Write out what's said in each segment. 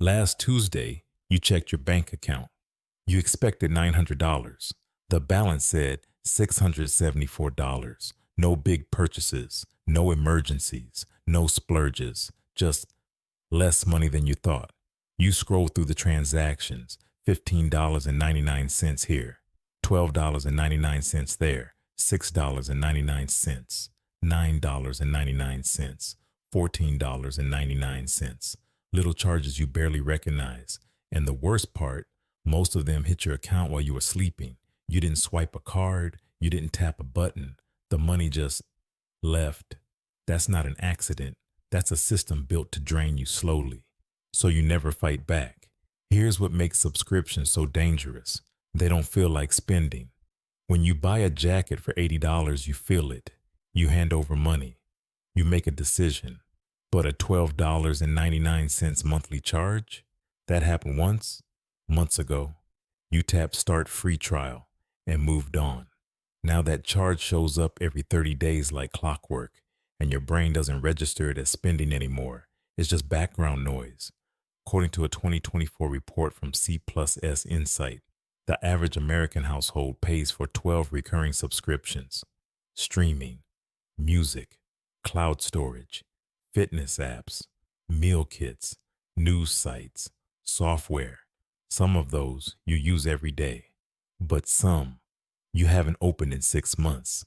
Last Tuesday, you checked your bank account. You expected $900. The balance said $674. No big purchases, no emergencies, no splurges, just less money than you thought. You scroll through the transactions, $15.99 here, $12.99 there, $6.99, $9.99, $14.99. Little charges you barely recognize. And the worst part, most of them hit your account while you were sleeping. You didn't swipe a card, you didn't tap a button. The money just left. That's not an accident. That's a system built to drain you slowly, so you never fight back. Here's what makes subscriptions so dangerous. They don't feel like spending. When you buy a jacket for $80, you feel it. You hand over money. You make a decision. But a $12.99 monthly charge? That happened once, months ago. You tapped start free trial and moved on. Now that charge shows up every 30 days like clockwork, and your brain doesn't register it as spending anymore. It's just background noise. According to a 2024 report from C+S Insight, the average American household pays for 12 recurring subscriptions: streaming, music, cloud storage, fitness apps, meal kits, news sites, software. Some of those you use every day, but some you haven't opened in 6 months.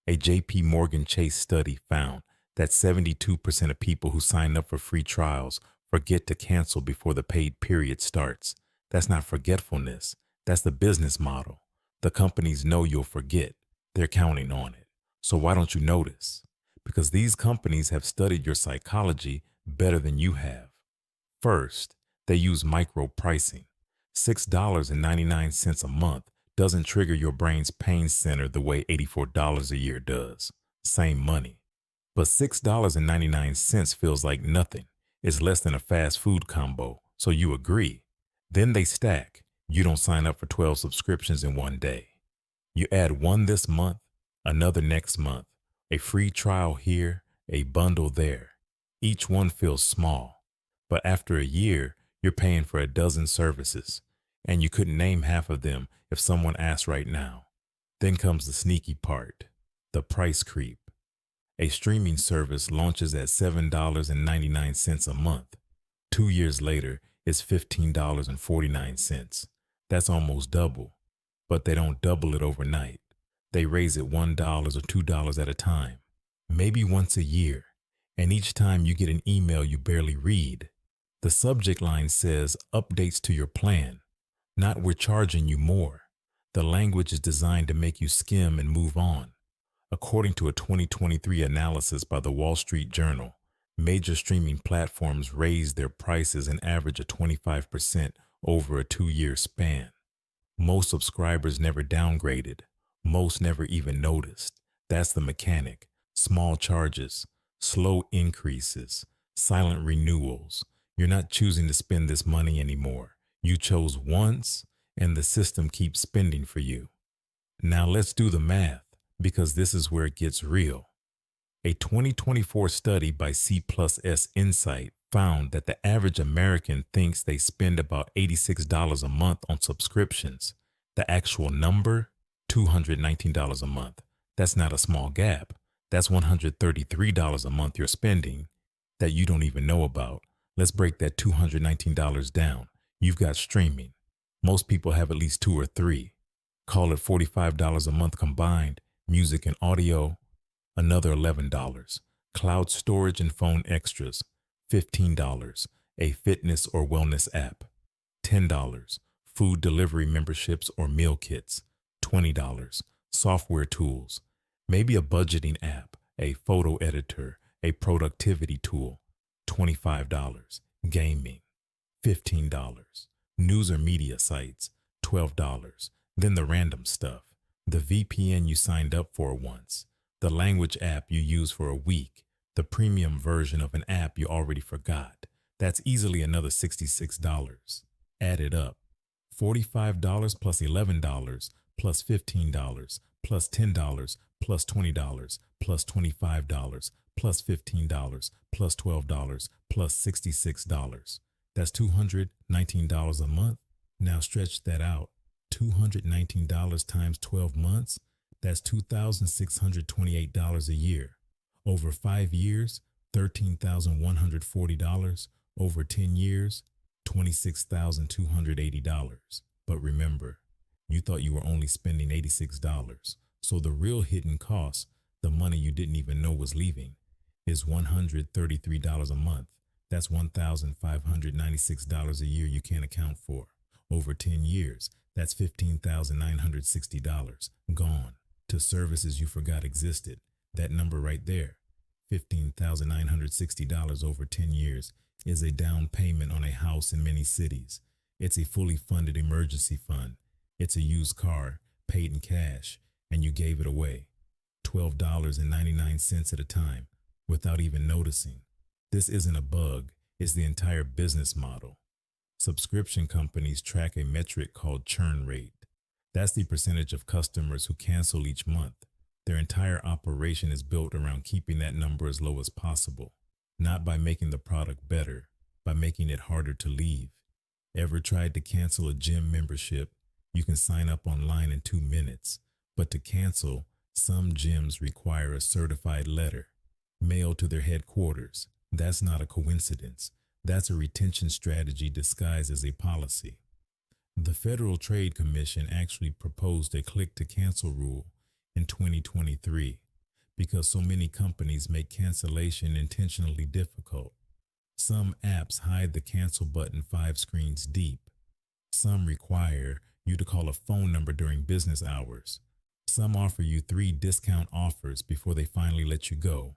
A JP Morgan Chase study found that 72% of people who sign up for free trials forget to cancel before the paid period starts. That's not forgetfulness. That's the business model. The companies know you'll forget. They're counting on it. So why don't you notice? Because these companies have studied your psychology better than you have. First, they use micro pricing. $6.99 a month doesn't trigger your brain's pain center the way $84 a year does. Same money. But $6.99 feels like nothing. It's less than a fast food combo, so you agree. Then they stack. You don't sign up for 12 subscriptions in one day. You add one this month, another next month, a free trial here, a bundle there. Each one feels small, but after a year, you're paying for a dozen services, and you couldn't name half of them if someone asked right now. Then comes the sneaky part, the price creep. A streaming service launches at $7.99 a month. 2 years later, it's $15.49. That's almost double, but they don't double it overnight. They raise it $1 or $2 at a time, maybe once a year, and each time you get an email you barely read. The subject line says updates to your plan, not we're charging you more. The language is designed to make you skim and move on. According to a 2023 analysis by the Wall Street Journal, major streaming platforms raised their prices an average of 25% over a 2-year span. Most subscribers never downgraded. Most never even noticed. That's the mechanic. Small charges, slow increases, silent renewals. You're not choosing to spend this money anymore. You chose once, and the system keeps spending for you. Now let's do the math, because this is where it gets real. A 2024 study by C+S Insight found that the average American thinks they spend about $86 a month on subscriptions. The actual number, $219 a month. That's not a small gap. That's $133 a month you're spending that you don't even know about. Let's break that $219 down. You've got streaming. Most people have at least 2 or 3. Call it $45 a month combined. Music and audio, another $11. Cloud storage and phone extras, $15. A fitness or wellness app, $10. Food delivery memberships or meal kits, $20. Software tools, maybe a budgeting app, a photo editor, a productivity tool, $25. Gaming, $15. News or media sites, $12. Then the random stuff. The VPN you signed up for once, the language app you use for a week, the premium version of an app you already forgot. That's easily another $66. Add it up. $45 plus $11 plus $15 plus $10 plus $20 plus $25 plus $15 plus $12 plus $66. That's $219 a month. Now stretch that out. $219 times 12 months, that's $2,628 a year. Over 5 years, $13,140. Over 10 years, $26,280. But remember, you thought you were only spending $86. So the real hidden cost, the money you didn't even know was leaving, is $133 a month. That's $1,596 a year you can't account for. Over 10 years, that's $15,960 gone to services you forgot existed. That number right there, $15,960 over 10 years, is a down payment on a house in many cities. It's a fully funded emergency fund. It's a used car, paid in cash, and you gave it away. $12.99 at a time, without even noticing. This isn't a bug, it's the entire business model. Subscription companies track a metric called churn rate. That's the percentage of customers who cancel each month. Their entire operation is built around keeping that number as low as possible, not by making the product better, by making it harder to leave. Ever tried to cancel a gym membership? You can sign up online in 2 minutes, but to cancel, some gyms require a certified letter mailed to their headquarters. That's not a coincidence. That's a retention strategy disguised as a policy. The Federal Trade Commission actually proposed a click-to-cancel rule in 2023 because so many companies make cancellation intentionally difficult. Some apps hide the cancel button 5 screens deep. Some require you to call a phone number during business hours. Some offer you 3 discount offers before they finally let you go.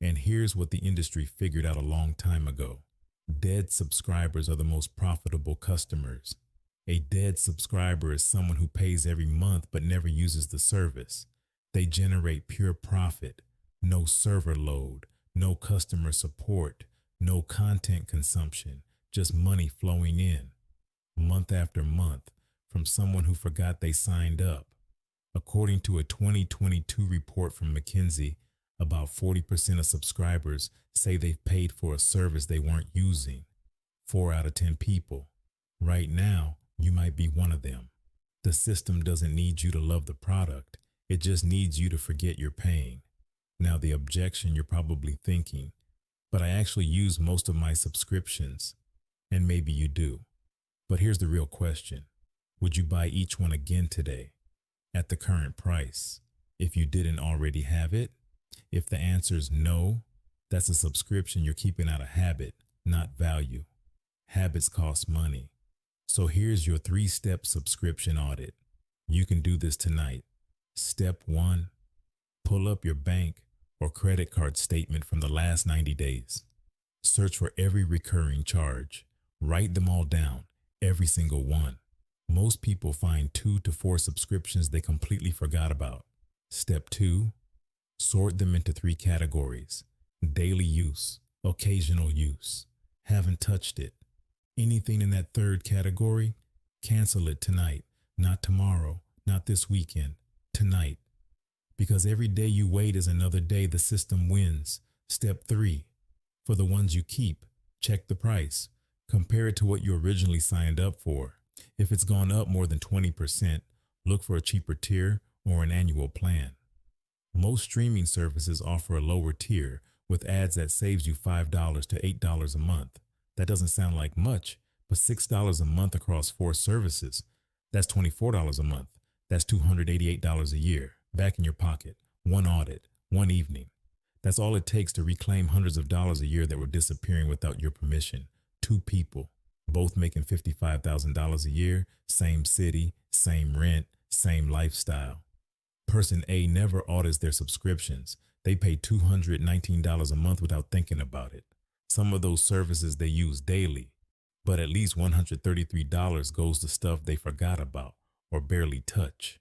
And here's what the industry figured out a long time ago. Dead subscribers are the most profitable customers. A dead subscriber is someone who pays every month but never uses the service. They generate pure profit, no server load, no customer support, no content consumption, just money flowing in, month after month, from someone who forgot they signed up. According to a 2022 report from McKinsey, about 40% of subscribers say they've paid for a service they weren't using. 4 out of 10 people. Right now, you might be one of them. The system doesn't need you to love the product. It just needs you to forget you're paying. Now the objection you're probably thinking, but I actually use most of my subscriptions. And maybe you do. But here's the real question. Would you buy each one again today? At the current price? If you didn't already have it? If the answer is no, that's a subscription you're keeping out of habit, not value. Habits cost money. So here's your 3-step subscription audit. You can do this tonight. Step 1, pull up your bank or credit card statement from the last 90 days. Search for every recurring charge. Write them all down, every single one. Most people find 2 to 4 subscriptions they completely forgot about. Step 2, sort them into 3 categories. Daily use, occasional use, haven't touched it. Anything in that 3rd category, cancel it tonight, not tomorrow, not this weekend, tonight. Because every day you wait is another day the system wins. Step 3, for the ones you keep, check the price. Compare it to what you originally signed up for. If it's gone up more than 20%, look for a cheaper tier or an annual plan. Most streaming services offer a lower tier with ads that saves you $5 to $8 a month. That doesn't sound like much, but $6 a month across 4 services, that's $24 a month. That's $288 a year, back in your pocket. 1 audit, 1 evening. That's all it takes to reclaim hundreds of dollars a year that were disappearing without your permission. 2 people, both making $55,000 a year, same city, same rent, same lifestyle. Person A never audits their subscriptions. They pay $219 a month without thinking about it. Some of those services they use daily, but at least $133 goes to stuff they forgot about or barely touch.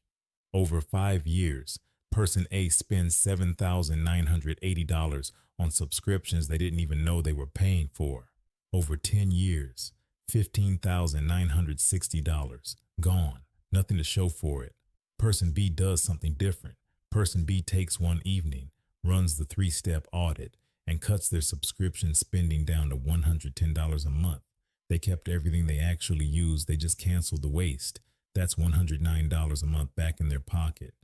Over 5 years, person A spends $7,980 on subscriptions they didn't even know they were paying for. Over 10 years, $15,960 gone, nothing to show for it. Person B does something different. Person B takes 1 evening, runs the 3-step audit, and cuts their subscription spending down to $110 a month. They kept everything they actually used, they just canceled the waste. That's $109 a month back in their pocket.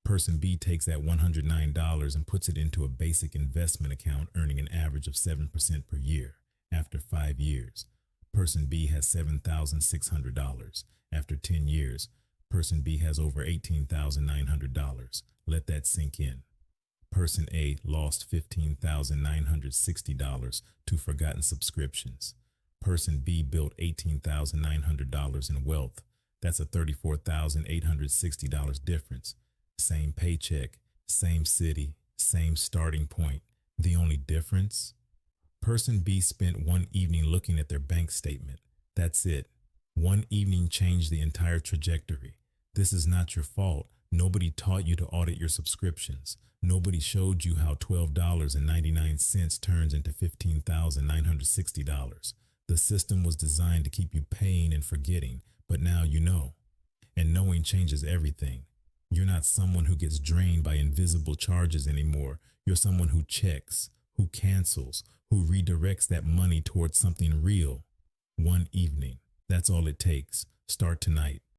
Person B takes that $109 and puts it into a basic investment account, earning an average of 7% per year. After 5 years, Person B has $7,600. After 10 years, Person B has over $18,900. Let that sink in. Person A lost $15,960 to forgotten subscriptions. Person B built $18,900 in wealth. That's a $34,860 difference. Same paycheck, same city, same starting point. The only difference? Person B spent one evening looking at their bank statement. That's it. One evening changed the entire trajectory. This is not your fault. Nobody taught you to audit your subscriptions. Nobody showed you how $12.99 turns into $15,960. The system was designed to keep you paying and forgetting, but now you know. And knowing changes everything. You're not someone who gets drained by invisible charges anymore. You're someone who checks, who cancels, who redirects that money towards something real. One evening. That's all it takes. Start tonight.